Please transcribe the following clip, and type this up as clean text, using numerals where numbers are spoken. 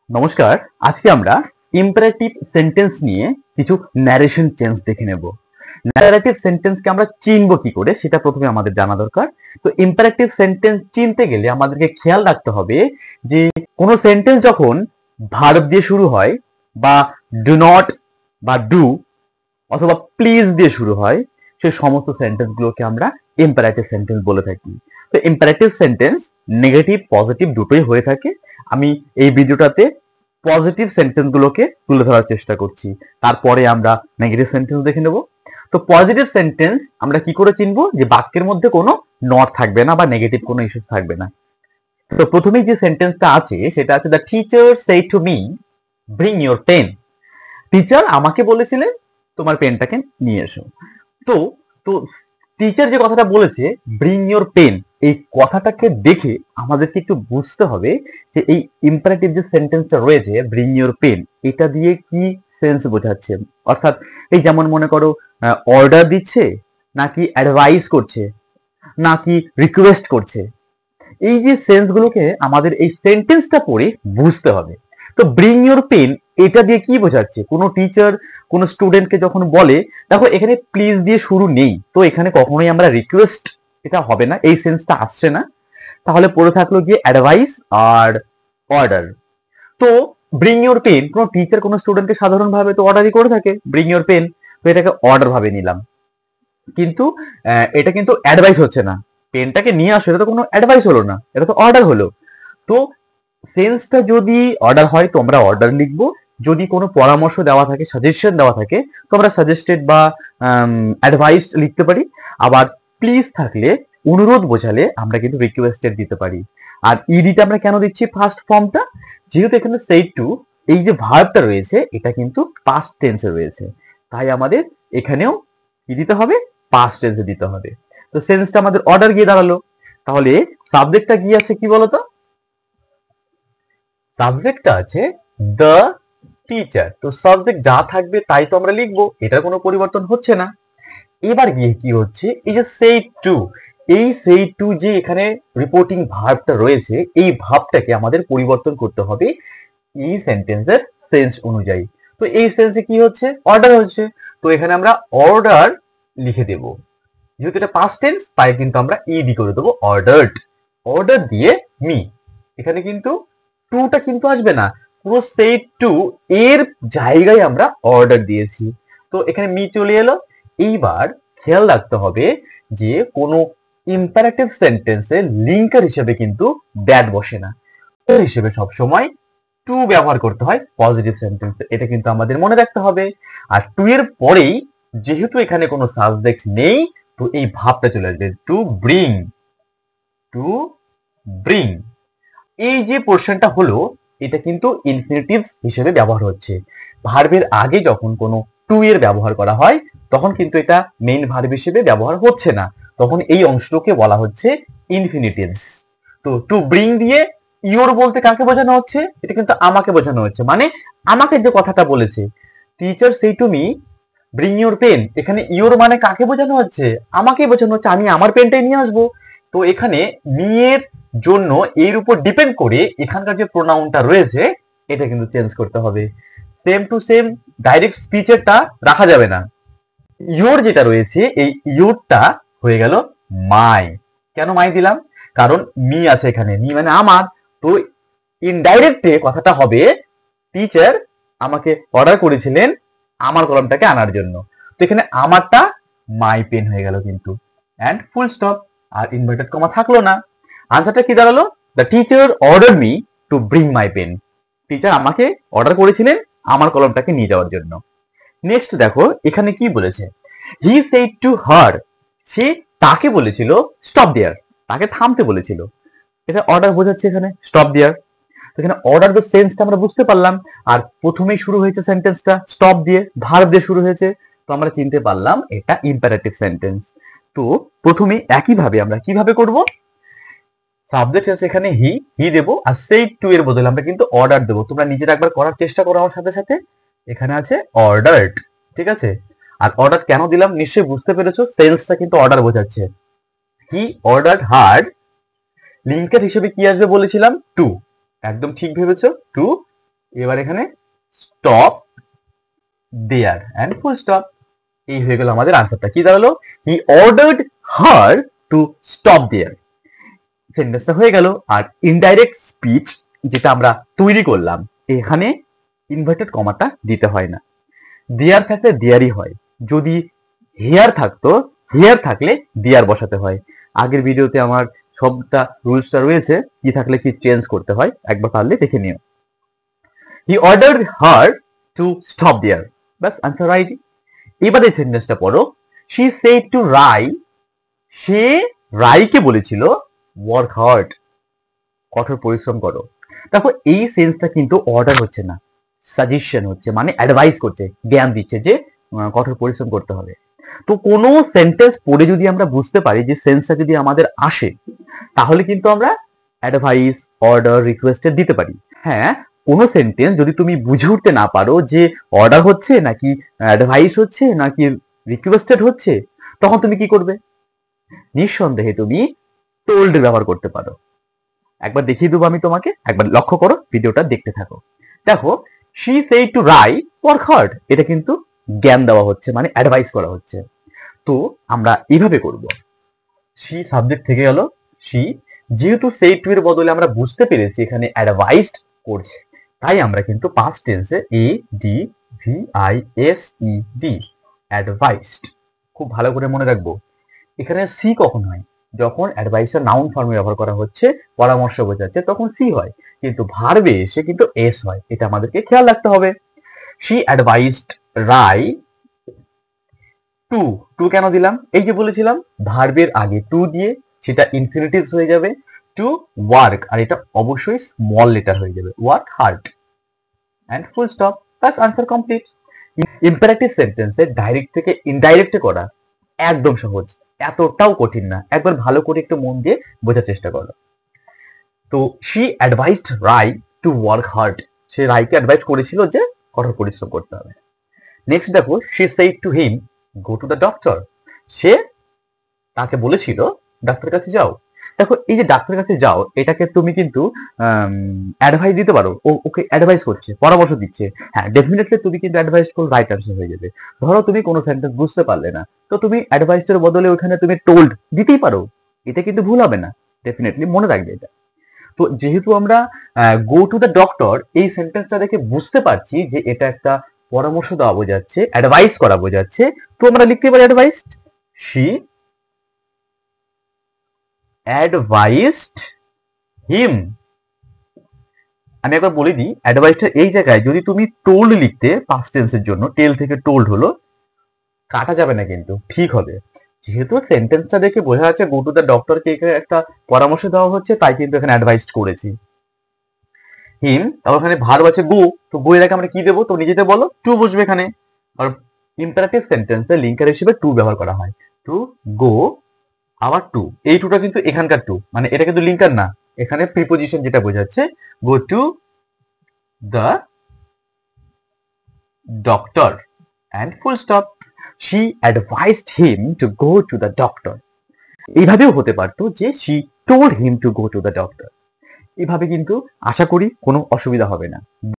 নমস্কার। আজকে আমরা ইম্পারেটিভ সেন্টেন্স নিয়ে কিছু ন্যারেশন চেঞ্জ দেখে নেব। ন্যারেটিভ সেন্টেন্সকে আমরা চিনব কি করে সেটা প্রথমে আমাদের জানা দরকার। তো ইম্পারেটিভ সেন্টেন্স চিনতে গেলে আমাদেরকে খেয়াল রাখতে হবে যে কোনো সেন্টেন্স যখন ভার্ব দিয়ে শুরু হয় বা ডু নট বা ডু অথবা প্লিজ দিয়ে শুরু হয়, সেই সমস্ত সেন্টেন্স গুলোকে আমরা ইম্পারেটিভ সেন্টেন্স বলে থাকি। তো ইম্পারেটিভ সেন্টেন্স নেগেটিভ পজিটিভ দুটোই হয়ে থাকে। আমি এই ভিডিওটাতে পজিটিভ সেন্টেন্স গুলোকে তুলে ধরার চেষ্টা করছি, তারপরে আমরা নেগেটিভ সেন্টেন্স দেখে নেব। তো পজিটিভ সেন্টেন্স আমরা কি করে চিনবো? যে বাক্যের মধ্যে কোনো নট থাকবে না বা নেগেটিভ কোনো ইস্যু থাকবে না। তো প্রথমেই যে সেন্টেন্সটা আছে সেটা আছে, the teacher said to me bring your pen. Teacher আমাকে বলেছিলেন তোমার পেনটাকে নিয়ে এসো। তো তো টিচার যে কথাটা বলেছে ব্রিং ইওর পেন, এই কথাটাকে দেখে আমাদেরকে একটু বুঝতে হবে যে এই ইম্পারেটিভ যে সেন্টেন্সটা রয়েছে ব্রিং ইওর পেন, এটা দিয়ে কি সেন্স বোঝাচ্ছে। অর্থাৎ এই যেমন মনে করো অর্ডার দিচ্ছে, নাকি অ্যাডভাইস করছে, নাকি রিকোয়েস্ট করছে। এই যে সেন্স গুলোকে আমাদের এই সেন্টেন্সটা পড়ে বুঝতে হবে। তো ব্রিং ইওর পেন এটা দিয়ে কি বোঝাচ্ছে? কোনো টিচার কোনো স্টুডেন্টকে যখন বলে, দেখো এখানে প্লিজ দিয়ে শুরু নেই, তো এখানে কখনোই আমরা রিকোয়েস্ট এটা হবে না, এই সেন্সটা আসছে না। তাহলে পড়ে থাকলো গিয়ে অ্যাডভাইস আর অর্ডার। তো ব্রিং ইওর পেন, কোনো টিচার কোনো স্টুডেন্টকে সাধারণভাবে তো অর্ডারই করে থাকে, ব্রিং ইওর পেন, তো এটাকে অর্ডার ভাবে নিলাম। কিন্তু এটা কিন্তু অ্যাডভাইস হচ্ছে না। পেনটাকে নিয়ে আসো, এটা তো কোনো অ্যাডভাইস হলো না, এটা তো অর্ডার হলো। তো সেন্সটা যদি অর্ডার হয় তো আমরা অর্ডার লিখবো, যদি কোনো পরামর্শ দেওয়া থাকে, সাজেশন দেওয়া থাকে, তো আমরা সাজেস্টেড বা অ্যাডভাইস লিখতে পারি। আবার প্লিজ থাকলে, অনুরোধ বোঝালে আমরা কিন্তু রিকোয়েস্টেড দিতে পারি। আর ইডিটা আমরা কেন দিচ্ছি ফার্স্ট ফর্মটা? যেহেতু এখানে সেড টু, এই যে ভার্বটা রয়েছে এটা কিন্তু পাস্ট টেন্সে রয়েছে, তাই আমাদের এখানেও কি দিতে হবে? পাস্ট টেন্সে দিতে হবে। তো সেন্সটা আমাদের অর্ডার গিয়ে দাঁড়ালো। তাহলে সাবজেক্টটা কি আছে কি বলতো? সাবজেক্টটা আছে দ্য টিচার। তো সাবজেক্ট যা থাকবে তাই তো আমরা লিখবো, এটার কোনো পরিবর্তন হচ্ছে না। এবার গিয়ে কি হচ্ছে, এই যে সেড টু, এই সেড টু যে এখানে রিপোর্টিং ভার্বটা রয়েছে, এই ভার্বটাকে আমাদের পরিবর্তন করতে হবে এই সেন্টেন্সের সেন্স অনুযায়ী। তো এই সেন্সে কি হচ্ছে? অর্ডার হচ্ছে। তো এখানে আমরা অর্ডার লিখে দেব। যেহেতু এটা পাস্ট টেন্স তাই কিন্তু আমরা ইডি করে দেবো, অর্ডারড। অর্ডার দিয়ে মি, এখানে কিন্তু টুটা কিন্তু আসবে না, পুরো সেড টু এর জায়গায় আমরা অর্ডার দিয়েছি। তো এখানে মি চলে এলো। এইবার খেয়াল রাখতে হবে যে কোনো ইম্পারেটিভ সেন্টেন্সে লিঙ্কার হিসেবে কিন্তু দ্যাট বসে না, হিসেবে সবসময় টু ব্যবহার করতে হয় পজিটিভ সেন্টেন্সে, এটা কিন্তু আমাদের মনে রাখতে হবে। আর টু এর পরেই যেহেতু এখানে কোনো সাবজেক্ট নেই, তো এই ভাবটা চলে আসবে, টু ব্রিং। টু ব্রিং, এই যে পোর্শনটা হলো এটা কিন্তু ইনফিনিটিভ হিসেবে ব্যবহার হচ্ছে। ভার্বের আগে যখন কোনো টু এর ব্যবহার করা হয় তখন কিন্তু এটা মেইন ভার্ব হিসেবে ব্যবহার হচ্ছে না, তখন এই অংশটাকে বলা হচ্ছে ইনফিনিটিভস। তো টু ব্রিং দিয়ে ইওর বলতে কাকে বোঝানো হচ্ছে? এটা কিন্তু আমাকে বোঝানো হচ্ছে, মানে আমাকে যে কথাটা বলেছে টিচার সেই to me bring your pen, এখানে ইওর মানে কাকে বোঝানো হচ্ছে? আমাকে বোঝানো হচ্ছে, আমি আমার পেনটাই নিয়ে আসবো। তো এখানে মি এর জন্য এর উপর ডিপেন্ড করে এখানকার যে প্রোনাউনটা রয়েছে এটা কিন্তু চেঞ্জ করতে হবে। সেম টু সেম ডাইরেক্ট স্পিচেরটা রাখা যাবে না। ইওর যেটা রয়েছে এই ইওরটা হয়ে গেল মাই। কেন মাই দিলাম? কারণ মি আছে এখানে, মি মানে আমার। তো ইনডাইরেক্টে কথাটা হবে টিচার আমাকে অর্ডার করেছিলেন আমার কলমটাকে আনার জন্য। তো এখানে আমারটা মাই পেন হয়ে গেল কিন্তু, এন্ড ফুল স্টপ। আর ইনভার্টেড কমা থাকলো না। আনসারটা কি দাঁড়ালো? The teacher ordered me to bring my pen. Teacher আমাকে অর্ডার করেছিলেন আমার কলমটাকে নিয়ে যাওয়ার জন্য। নেক্সট দেখো এখানে কি বলেছে, হি সেড টু হার, সে তাকে বলেছিল স্টপ দেয়ার, তাকে থামতে বলেছিল। এটা অর্ডার বোঝাচ্ছে এখানে স্টপ দেয়ার। এখানে অর্ডার দ্য সেন্সটা আমরা বুঝতে পারলাম। আর প্রথমেই শুরু হয়েছে সেন্টেন্সটা স্টপ দিয়ে, ভার্ব দিয়ে শুরু হয়েছে, তো আমরা চিনতে পারলাম এটা ইম্পারেটিভ সেন্টেন্স। তো প্রথমে একইভাবে আমরা কিভাবে করব? সাবজেক্ট আছে এখানে হি, হি দেবো, আর সেড টু এর বদলে আমরা কিন্তু অর্ডার দেবো। তোমরা নিজেরা একবার করার চেষ্টা করো আমার সাথে সাথে। এখানে আছে অর্ডারড, ঠিক আছে? আর অর্ডার কেন দিলাম নিশ্চয়ই বুঝতে পেরেছো, সেন্সটা কিন্তু অর্ডার বোঝাচ্ছে। হি অর্ডারড হার্ড, লিঙ্কের হিসেবে কি আসবে বলেছিলাম? টু। একদম ঠিক ভেবেছো, টু এবার এখানে stop there end full stop. এই হয়ে গেল আমাদের আনসারটা। কি দাঁড়ালো? He ordered her to stop there. সেন্টেন্সটা হয়ে গেল। আর ইনডাইরেক্ট স্পিচ যেটা আমরা তৈরি করলাম, এখানে ইনভার্টেড কমাটা দিতে হয় না। দেয়ার থাকলে দেয়ারই হয়, যদি হেয়ার থাকতো, হেয়ার থাকলে দেয়ার বসাতে হয়। আগের ভিডিওতে আমার সবটা রুলসটা রয়েছে, কি থাকলে কি চেঞ্জ করতে হয়, একবার পারলে দেখে নিও। He ordered her to stop there, বাস আনসার রাইট। এবারে সেন্টেন্সটা পড়ো। শি সেড টু রাই, সে রাইকে বলেছিল ওয়ার্ক হার্ড, কঠোর পরিশ্রম করো। দেখো এই সেন্সটা কিন্তু অর্ডার হচ্ছে না, সাজেশন হচ্ছে, মানে অ্যাডভাইস করছে, জ্ঞান দিচ্ছে যে কঠোর পরিশ্রম করতে হবে। তো কোনো সেন্টেন্স পড়ে যদি আমরা বুঝতে পারি যে সেন্সটা যদি আমাদের আসে, তাহলে কিন্তু আমরা অ্যাডভাইস, অর্ডার, রিকোয়েস্টেড দিতে পারি। হ্যাঁ, কোনো সেন্টেন্স যদি তুমি বুঝে উঠতে না পারো যে অর্ডার হচ্ছে নাকি অ্যাডভাইস হচ্ছে নাকি রিকোয়েস্টেড হচ্ছে, তখন তুমি কি করবে? নিঃসন্দেহে তুমি টোল্ড ব্যবহার করতে পারো। একবার দেখিয়ে দেবো আমি তোমাকে, একবার লক্ষ্য করো, ভিডিওটা দেখতে থাকো। দেখো, she said to Rai work hard, এটা কিন্তু জ্ঞান দেওয়া হচ্ছে, মানে অ্যাডভাইস করা হচ্ছে। তো আমরা এইভাবে করব। শি সাবজেক্ট থেকে গেল শি, যেহেতু সেড টু এর বদলে আমরা বুঝতে পেরেছি এখানে অ্যাডভাইসড করছে, তাই আমরা কিন্তু পাস্ট টেন্সে A D V I S E D, advised. খুব ভালো করে মনে রাখবো, এখানে সি কখন হয়? যখন অ্যাডভাইসটা নাউন ফর্মে ব্যবহার করা হচ্ছে, পরামর্শ বোঝাচ্ছে, তখন সি হয়, কিন্তু ভার্বে এসে কিন্তু এস হয়, এটা আমাদেরকে খেয়াল রাখতে হবে। She advised Rai to, to কেন দিলাম? এই যে বলেছিলাম ভার্বের আগে টু দিয়ে সেটা ইনফিনিটিভ হয়ে যাবে, টু ওয়ার্ক, আর এটা অবশ্যই স্মল লেটার হয়ে যাবে, work hard and full stop, বাস আনসার কমপ্লিট। ইম্পারেটিভ সেন্টেন্সে ডাইরেক্ট থেকে ইনডাইরেক্টে করা একদম সহজ, এতটাও কঠিন না। একবার ভালো করে একটু মন দিয়ে বোঝার চেষ্টা করো। তো she advised Rai to work hard, সে রাইকে অ্যাডভাইস করেছিল যে কঠোর পরিশ্রম করতে হবে। নেক্সট দেখো, she said to him go to the doctor, সে তাকে বলেছিল ডাক্তারের কাছে যাও। দেখো এই যে ডাক্তারের কাছে যাও, এটাকে তুমি কিন্তু অ্যাডভাইস দিতে পারো, ও ওকে অ্যাডভাইস করছে, পরামর্শ দিচ্ছে। হ্যাঁ, ডেফিনেটলি তুমি কিন্তু অ্যাডভাইস করো, রাইট আনসার হয়ে যাবে। ধরো তুমি কোনো সেন্টেন্স বুঝতে পারলে না, তো তুমি অ্যাডভাইসের বদলে ওখানে তুমি টোল্ড দিতেই পারো, এটা কিন্তু ভুল হবে না, ডেফিনেটলি মনে রাখবে এটা। তো যেহেতু আমরা গো টু দ্য ডক্টর এই সেন্টেন্সটা দেখে বুঝতে পারছি যে এটা একটা পরামর্শ দেওয়া বোঝাচ্ছে, অ্যাডভাইস করা বোঝাচ্ছে, তো আমরা লিখতে পারি অ্যাডভাইসড, শি অ্যাডভাইসড হিম। আমি একবার বলে দিই, অ্যাডভাইসটা এই জায়গায় যদি তুমি টোল্ড লিখতে পাস্ট টেন্সের জন্য, টেল থেকে টোল্ড হলো, কাটা যাবে না, কিন্তু ঠিক হবে। যেহেতু সেন্টেন্সটা দেখে বোঝা যাচ্ছে গো টু দ্য ডক্টরকে এখানে একটা পরামর্শ দেওয়া হচ্ছে, তাই কিন্তু এখানে অ্যাডভাইসড করেছি। হিম, তারপর ওখানে ভার্ব আছে গো, তো গো এর আগে আমরা কি দেবো? তো নিজেতে বলো, টু বসবে এখানে। আর ইম্পারেটিভ সেন্টেন্সে লিঙ্কার হিসেবে টু ব্যবহার করা হয়, টু গো, আবার টু, এই টুটা কিন্তু এখানকার টু, মানে এটা কিন্তু লিঙ্কার না, এখানে প্রিপোজিশন যেটা বোঝাচ্ছে, go to the doctor and full stop. She advised him to go to the doctor. এইভাবেও হতে পারতো যে she told him to go to the doctor. এভাবে কিন্তু আশা করি কোনো অসুবিধা হবে না।